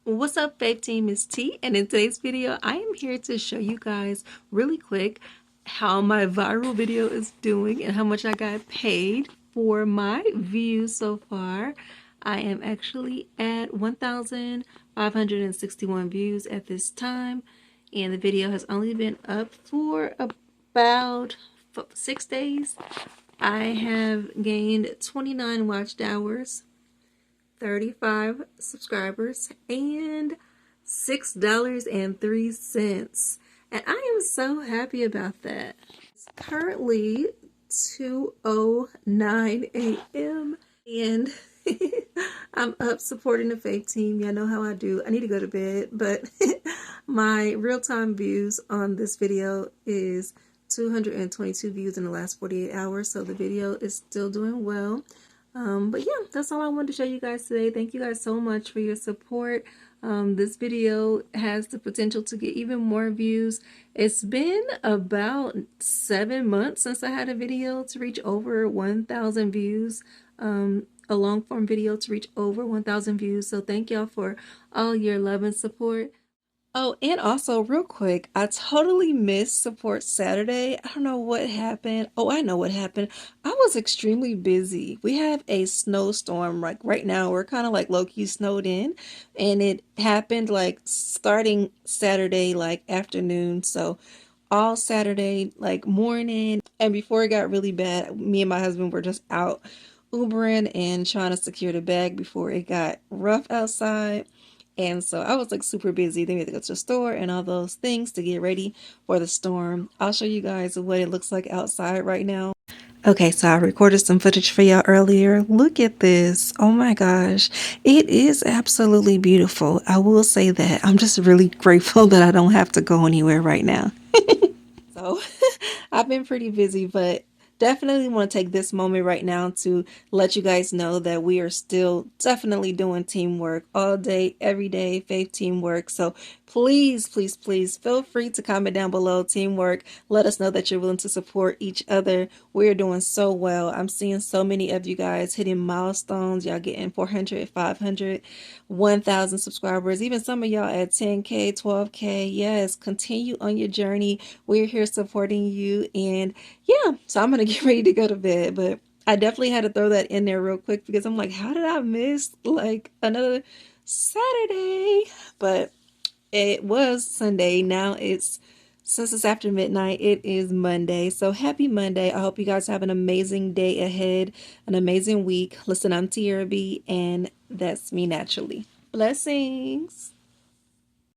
What's up, Fave Team? It's T, and in today's video I am here to show you guys really quick how my viral video is doing and how much I got paid for my views so far. I am actually at 1,561 views at this time, and the video has only been up for about 6 days. I have gained 29 watched hours, 35 subscribers, and $6.03. And I am so happy about that. It's currently 2:09 a.m. and I'm up supporting the Fave Team. Y'all know how I do. I need to go to bed, but my real-time views on this video is 222 views in the last 48 hours, so the video is still doing well. But yeah, that's all I wanted to show you guys today. Thank you guys so much for your support. This video has the potential to get even more views. It's been about 7 months since I had a video to reach over 1,000 views, a long form video to reach over 1,000 views. So thank y'all for all your love and support. Oh, and also real quick, I totally missed Support Saturday. I don't know what happened. Oh, I know what happened. I was extremely busy. We have a snowstorm like right now. We're kind of like low-key snowed in, and it happened like starting Saturday like afternoon. So all Saturday like morning, and before it got really bad, me and my husband were just out Ubering and trying to secure the bag before it got rough outside. And so I was like super busy. Then we had to go to the store and all those things to get ready for the storm. I'll show you guys what it looks like outside right now. Okay, so I recorded some footage for y'all earlier. Look at this. Oh my gosh. It is absolutely beautiful. I will say that. I'm just really grateful that I don't have to go anywhere right now. So I've been pretty busy, but definitely want to take this moment right now to let you guys know that we are still definitely doing teamwork all day, every day, Faith teamwork. So please, please, please feel free to comment down below teamwork. Let us know that you're willing to support each other. We're doing so well. I'm seeing so many of you guys hitting milestones. Y'all getting 400, 500, 1,000 subscribers. Even some of y'all at 10K, 12K. Yes, continue on your journey. We're here supporting you. And yeah, so I'm going to get ready to go to bed, but I definitely had to throw that in there real quick because I'm like, how did I miss like another Saturday? But it was Sunday. Now since it's after midnight, it is Monday. So happy Monday. I hope you guys have an amazing day ahead, an amazing week. Listen, I'm TRB, and that's me naturally. Blessings.